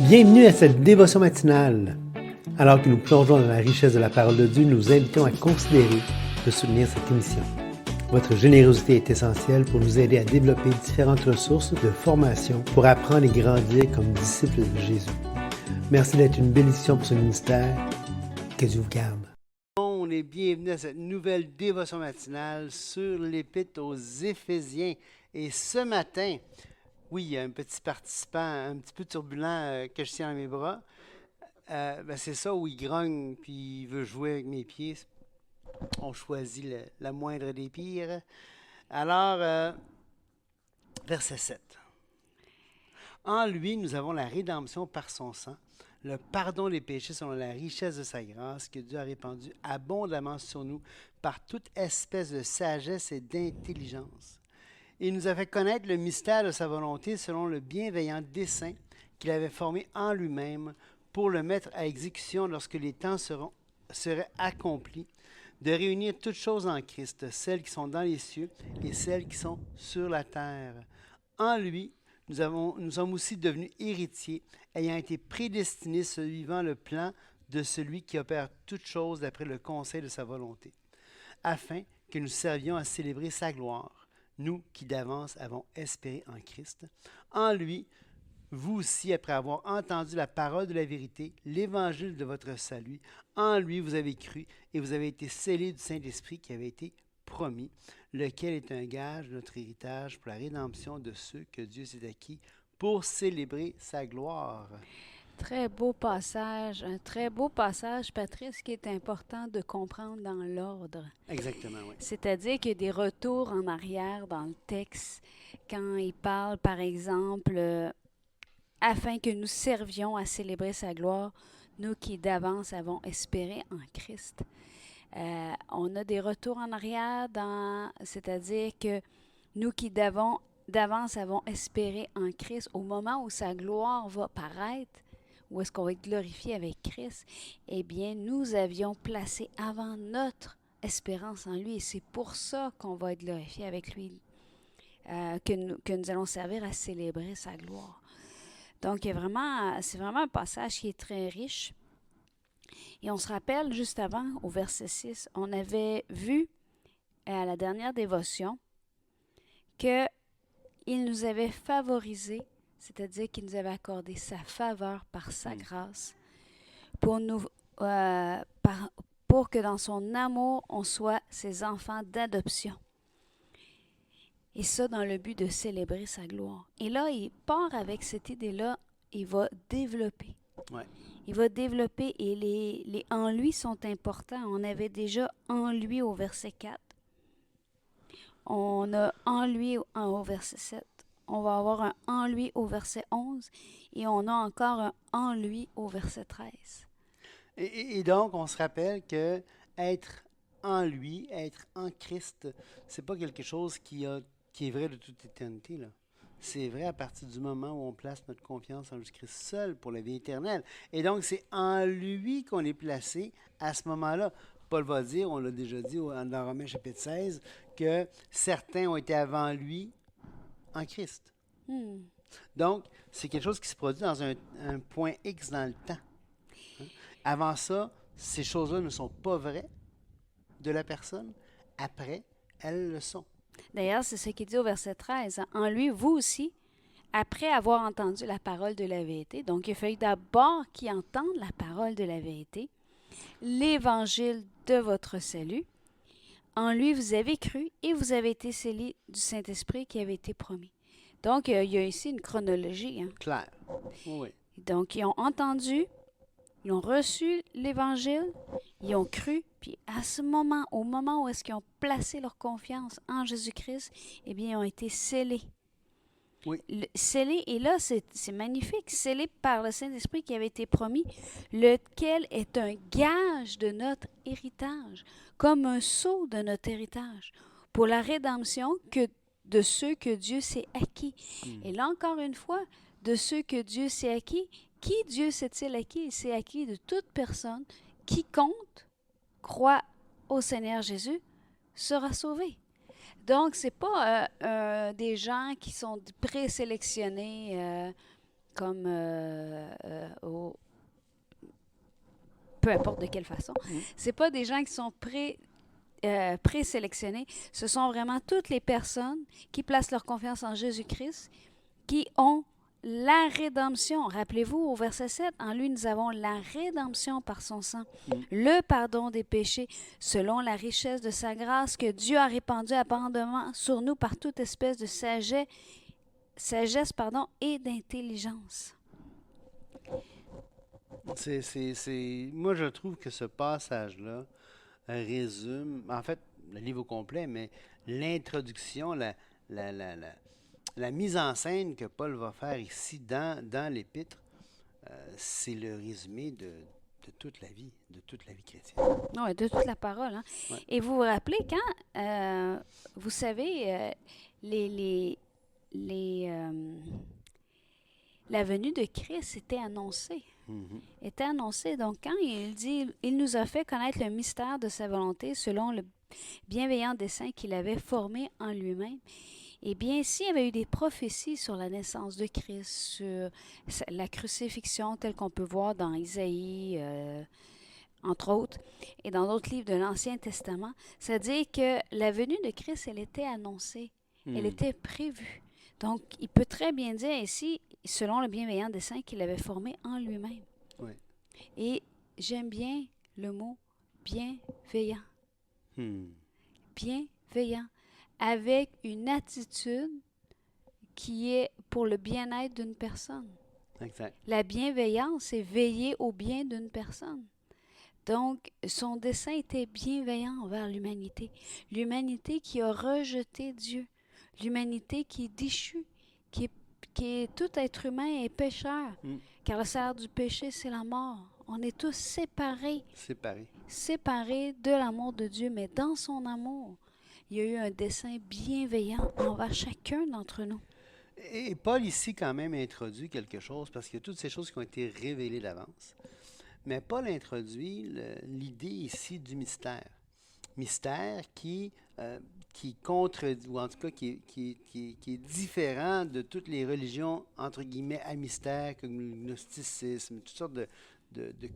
Bienvenue à cette dévotion matinale. Alors que nous plongeons dans la richesse de la parole de Dieu, nous vous invitons à considérer de soutenir cette émission. Votre générosité est essentielle pour nous aider à développer différentes ressources de formation pour apprendre et grandir comme disciples de Jésus. Merci d'être une bénédiction pour ce ministère. Que Dieu vous garde. On est bienvenue à cette nouvelle dévotion matinale sur l'Épître aux Éphésiens. Et ce matin, oui, il y a un petit participant un petit peu turbulent que je tiens dans mes bras. C'est ça où il grogne puis il veut jouer avec mes pieds. On choisit la moindre des pires. Alors, verset 7. En lui, nous avons la rédemption par son sang, le pardon des péchés selon la richesse de sa grâce que Dieu a répandue abondamment sur nous par toute espèce de sagesse et d'intelligence. Il nous a fait connaître le mystère de sa volonté selon le bienveillant dessein qu'il avait formé en lui-même pour le mettre à exécution lorsque les temps seraient accomplis, de réunir toutes choses en Christ, celles qui sont dans les cieux et celles qui sont sur la terre. En lui, nous sommes aussi devenus héritiers, ayant été prédestinés suivant le plan de celui qui opère toutes choses d'après le conseil de sa volonté, afin que nous servions à célébrer sa gloire. Nous qui d'avance avons espéré en Christ. En lui, vous aussi, après avoir entendu la parole de la vérité, l'évangile de votre salut, en lui vous avez cru et vous avez été scellés du Saint-Esprit qui avait été promis, lequel est un gage de notre héritage pour la rédemption de ceux que Dieu s'est acquis pour célébrer sa gloire. Très beau passage, un très beau passage, Patrice, qui est important de comprendre dans l'ordre. Exactement, oui. C'est-à-dire qu'il y a des retours en arrière dans le texte quand il parle, par exemple, afin que nous servions à célébrer sa gloire, nous qui d'avance avons espéré en Christ. On a des retours en arrière, c'est-à-dire que nous qui d'avance avons espéré en Christ, au moment où sa gloire va paraître, où est-ce qu'on va être glorifié avec Christ, eh bien, nous avions placé avant notre espérance en lui, et c'est pour ça qu'on va être glorifié avec lui, que nous allons servir à célébrer sa gloire. Donc, c'est vraiment un passage qui est très riche. Et on se rappelle, juste avant, au verset 6, on avait vu à la dernière dévotion qu'il nous avait favorisés, c'est-à-dire qu'il nous avait accordé sa faveur par sa grâce, pour que dans son amour, on soit ses enfants d'adoption. Et ça, dans le but de célébrer sa gloire. Et là, il part avec cette idée-là, il va développer. Ouais. Il va développer et les en lui sont importants. On avait déjà en lui au verset 4. On a en lui au verset 7. On va avoir un en lui au verset 11 et on a encore un en lui au verset 13. Et donc, on se rappelle que être en lui, être en Christ, c'est pas quelque chose qui est vrai de toute éternité, là. C'est vrai à partir du moment où on place notre confiance en Jésus-Christ seul pour la vie éternelle. Et donc, c'est en lui qu'on est placé à ce moment-là. Paul va dire, on l'a déjà dit dans Romains chapitre 16, que certains ont été avant lui en Christ. Donc, c'est quelque chose qui se produit dans un point X dans le temps. Avant ça, ces choses-là ne sont pas vraies de la personne. Après, elles le sont. D'ailleurs, c'est ce qu'il dit au verset 13. En lui, vous aussi, après avoir entendu la parole de la vérité, donc il faut d'abord qu'ils entendent la parole de la vérité, l'évangile de votre salut. En lui, vous avez cru et vous avez été scellés du Saint-Esprit qui avait été promis. Donc, il y a ici une chronologie. Clair. Oui. Donc, ils ont entendu, ils ont reçu l'Évangile, ils ont cru, puis à ce moment, au moment où est-ce qu'ils ont placé leur confiance en Jésus-Christ, eh bien, ils ont été scellés. Oui. Scellés, et là, c'est magnifique, scellés par le Saint-Esprit qui avait été promis, lequel est un gage de notre héritage, comme un sceau de notre héritage, pour la rédemption de ceux que Dieu s'est acquis. Et là, encore une fois, de ceux que Dieu s'est acquis, qui Dieu s'est-il acquis? Il s'est acquis de toute personne qui croit au Seigneur Jésus, sera sauvé. Donc, ce n'est pas des gens qui sont présélectionnés comme peu importe de quelle façon. C'est pas des gens qui sont présélectionnés. Ce sont vraiment toutes les personnes qui placent leur confiance en Jésus-Christ, qui ont la rédemption. Rappelez-vous, au verset 7, en lui, nous avons la rédemption par son sang, le pardon des péchés, selon la richesse de sa grâce que Dieu a répandue abondamment sur nous par toute espèce de sagesse et d'intelligence. Moi, je trouve que ce passage-là résume, en fait, le livre au complet, mais l'introduction, la mise en scène que Paul va faire ici dans l'Épître, c'est le résumé de toute la vie chrétienne. Oui, de toute la parole. Hein? Ouais. Et vous vous rappelez quand, vous savez, la venue de Christ était annoncée. Était annoncée. Donc, quand il dit, il nous a fait connaître le mystère de sa volonté selon le bienveillant dessein qu'il avait formé en lui-même. Eh bien, s'il y avait eu des prophéties sur la naissance de Christ, sur la crucifixion telle qu'on peut voir dans Isaïe, entre autres, et dans d'autres livres de l'Ancien Testament, c'est-à-dire que la venue de Christ, elle était annoncée, elle était prévue. Donc, il peut très bien dire ici, selon le bienveillant dessein qu'il avait formé en lui-même. Oui. Et j'aime bien le mot bienveillant. Bienveillant. Avec une attitude qui est pour le bien-être d'une personne. Exact. La bienveillance, c'est veiller au bien d'une personne. Donc, son dessein était bienveillant envers l'humanité. L'humanité qui a rejeté Dieu. L'humanité qui est déchue, qui est tout être humain est pécheur. Car le salaire du péché, c'est la mort. On est tous séparés. Séparés de l'amour de Dieu, mais dans son amour, il y a eu un dessein bienveillant envers chacun d'entre nous. Et Paul ici quand même introduit quelque chose, parce qu'il y a toutes ces choses qui ont été révélées d'avance. Mais Paul introduit l'idée ici du mystère. Mystère qui contredit, ou en tout cas qui est différent de toutes les religions, entre guillemets, à mystère, comme le gnosticisme, toutes sortes de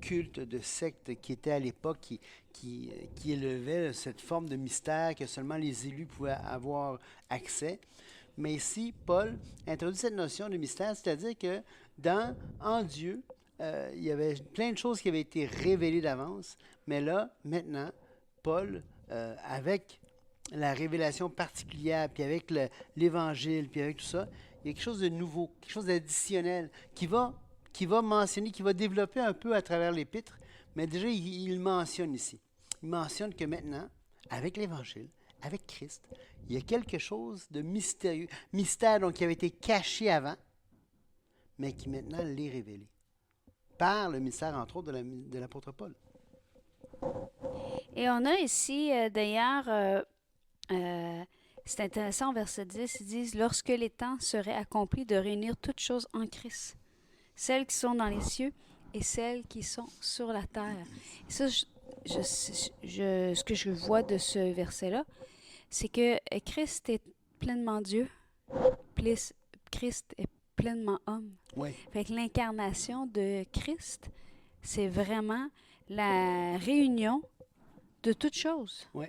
cultes, de sectes qui étaient à l'époque, qui élevaient cette forme de mystère que seulement les élus pouvaient avoir accès. Mais ici, Paul introduit cette notion de mystère, c'est-à-dire que en Dieu, il y avait plein de choses qui avaient été révélées d'avance, mais là, maintenant, Paul, avec la révélation particulière, puis avec l'Évangile, puis avec tout ça, il y a quelque chose de nouveau, quelque chose d'additionnel qui va mentionner, qui va développer un peu à travers l'Épître, mais déjà, il mentionne ici. Il mentionne que maintenant, avec l'Évangile, avec Christ, il y a quelque chose de mystérieux. Mystère, donc, qui avait été caché avant, mais qui maintenant l'est révélé. Par le mystère, entre autres, de l'apôtre Paul. Et on a ici, d'ailleurs, c'est intéressant, au verset 10, ils disent « Lorsque les temps seraient accomplis de réunir toutes choses en Christ, celles qui sont dans les cieux et celles qui sont sur la terre. » Et ça, ce que je vois de ce verset-là, c'est que Christ est pleinement Dieu, Christ est pleinement homme. Oui. Fait que l'incarnation de Christ, c'est vraiment la réunion de toutes choses. Oui.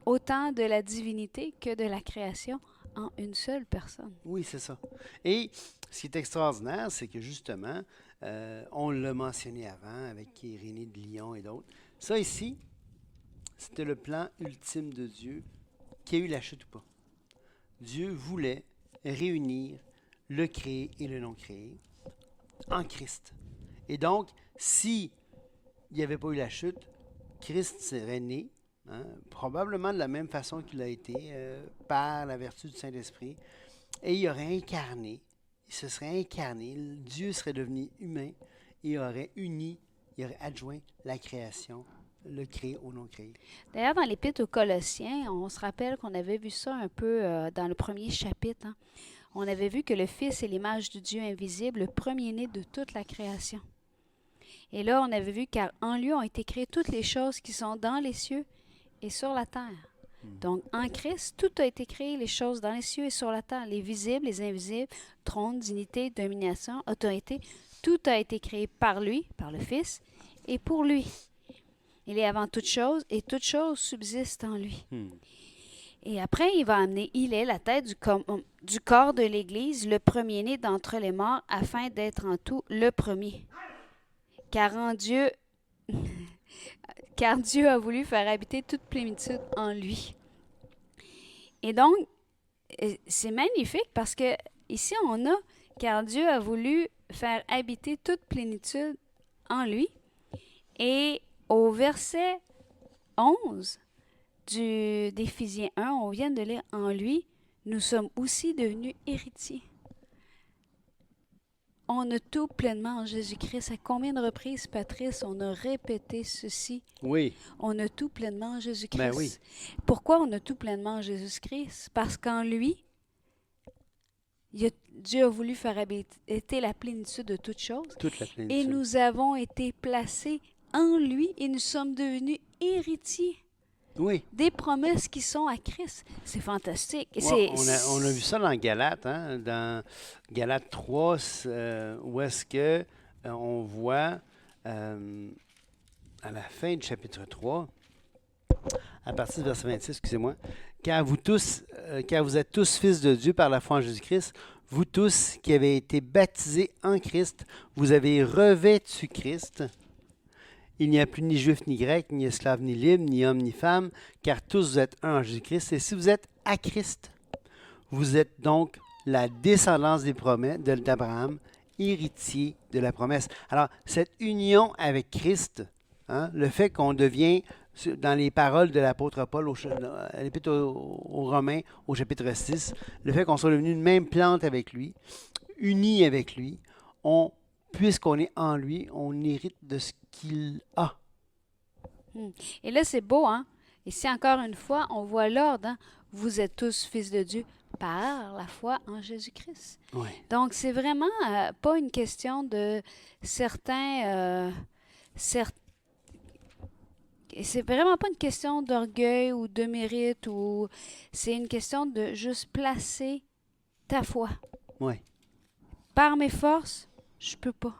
Autant de la divinité que de la création en une seule personne. Oui, c'est ça. Et ce qui est extraordinaire, c'est que justement, on l'a mentionné avant avec Irénée de Lyon et d'autres. Ça ici, c'était le plan ultime de Dieu, qu'il y ait eu la chute ou pas. Dieu voulait réunir le créé et le non créé en Christ. Et donc, si il n'y avait pas eu la chute, Christ serait né, probablement de la même façon qu'il a été, par la vertu du Saint-Esprit, et il aurait incarné, il se serait incarné, Dieu serait devenu humain, et il aurait adjoint la création, le créé au non créé. D'ailleurs, dans l'Épître aux Colossiens, on se rappelle qu'on avait vu ça un peu dans le premier chapitre. Hein. On avait vu que le Fils est l'image du Dieu invisible, le premier-né de toute la création. Et là, on avait vu qu'en lui ont été créées toutes les choses qui sont dans les cieux et sur la terre. Donc, en Christ, tout a été créé, les choses dans les cieux et sur la terre, les visibles, les invisibles, trône, dignité, domination, autorité, tout a été créé par lui, par le Fils, et pour lui. Il est avant toute chose et toute chose subsiste en lui. Hmm. Et après, il va amener, il est la tête du corps de l'Église, le premier-né d'entre les morts, afin d'être en tout le premier. Car Dieu a voulu faire habiter toute plénitude en lui. Et donc, c'est magnifique parce que ici, on a, car Dieu a voulu faire habiter toute plénitude en lui. Et au verset 11 d'Éphésiens 1, on vient de lire, en lui, nous sommes aussi devenus héritiers. On a tout pleinement en Jésus-Christ. À combien de reprises, Patrice, on a répété ceci? Oui, On a tout pleinement en Jésus-Christ. ben oui. Pourquoi on a tout pleinement en Jésus-Christ? Parce qu'en lui, Dieu a voulu faire habiter la plénitude de toutes choses. Toute la Et plénitude. nous avons été placés en lui et nous sommes devenus héritiers Oui. des promesses qui sont à Christ. C'est fantastique. Et Ouais, on a vu ça dans Galates, hein, dans Galates 3, où est-ce que on voit à la fin du chapitre 3, à partir du verset 26, excusez-moi, car vous êtes tous fils de Dieu par la foi en Jésus-Christ, vous tous qui avez été baptisés en Christ, vous avez revêtu Christ. Il n'y a plus ni juif ni grec, ni esclave ni libre, ni homme ni femme, car tous vous êtes un en Jésus-Christ. Et si vous êtes à Christ, vous êtes donc la descendance des promesses d'Abraham, héritier de la promesse. Alors, cette union avec Christ, hein, le fait qu'on devient, dans les paroles de l'apôtre Paul, à l'Épître aux Romains, au chapitre 6, le fait qu'on soit devenu une même plante avec lui, unis avec lui, puisqu'on est en lui, on hérite de ce qu'il a. Et là, c'est beau, hein? Ici, encore une fois, on voit l'ordre, hein? Vous êtes tous fils de Dieu par la foi en Jésus-Christ. Oui. Donc, c'est vraiment pas une question de certains... c'est vraiment pas une question d'orgueil ou de mérite, ou c'est une question de juste placer ta foi. Oui, Par mes forces, je peux pas.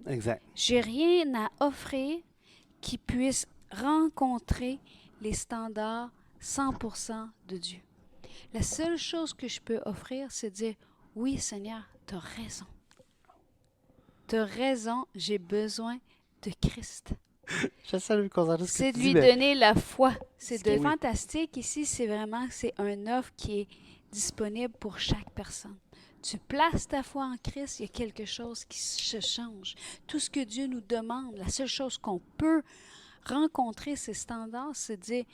exact. J'ai rien à offrir qui puisse rencontrer les standards 100% de Dieu. La seule chose que je peux offrir, c'est de dire, oui Seigneur, tu as raison. Tu as raison, j'ai besoin de Christ. J'essaie de me concentrer sur ce que C'est tu de dis, lui mais- donner la foi. C'est de Oui. fantastique. Ici, c'est un offre qui est disponible pour chaque personne. Tu places ta foi en Christ, il y a quelque chose qui se change. Tout ce que Dieu nous demande, la seule chose qu'on peut rencontrer ces standards, c'est de dire,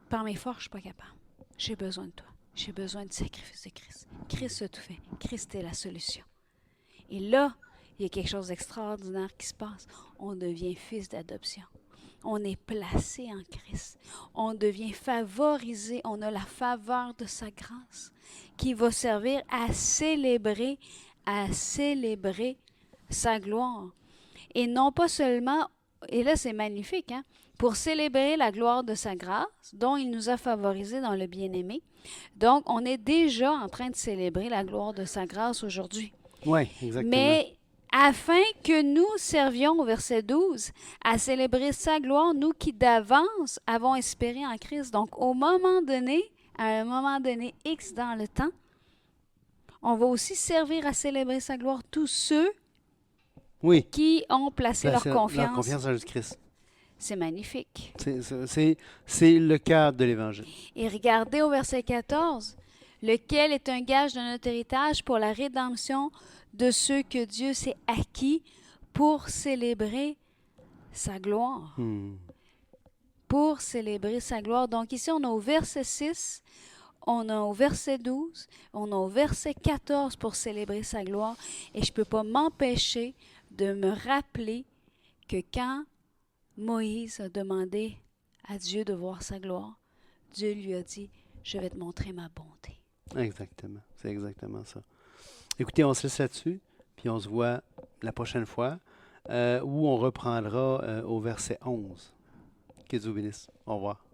par mes forces, je ne suis pas capable. J'ai besoin de toi. J'ai besoin du sacrifice de Christ. Christ a tout fait. Christ est la solution. Et là, il y a quelque chose d'extraordinaire qui se passe. On devient fils d'adoption. On est placé en Christ. On devient favorisé. On a la faveur de sa grâce qui va servir à célébrer sa gloire. Et non pas seulement, et là c'est magnifique, hein, pour célébrer la gloire de sa grâce, dont il nous a favorisés dans le bien-aimé. Donc, on est déjà en train de célébrer la gloire de sa grâce aujourd'hui. Oui, exactement. Mais afin que nous servions, au verset 12, à célébrer sa gloire, nous qui d'avance avons espéré en Christ. Donc, à un moment donné X dans le temps, on va aussi servir à célébrer sa gloire tous ceux Oui, qui ont placé leur confiance. Leur confiance en Jésus-Christ. C'est magnifique. C'est le cœur de l'Évangile. Et regardez au verset 14, lequel est un gage de notre héritage pour la rédemption de ceux que Dieu s'est acquis pour célébrer sa gloire. Pour célébrer sa gloire. Donc ici, on a au verset 6, on a au verset 12, on a au verset 14 pour célébrer sa gloire. Et je ne peux pas m'empêcher de me rappeler que quand Moïse a demandé à Dieu de voir sa gloire, Dieu lui a dit, je vais te montrer ma bonté. Exactement. C'est exactement ça. Écoutez, on se laisse là-dessus, puis on se voit la prochaine fois, où on reprendra au verset 11. Que Dieu vous bénisse. Au revoir.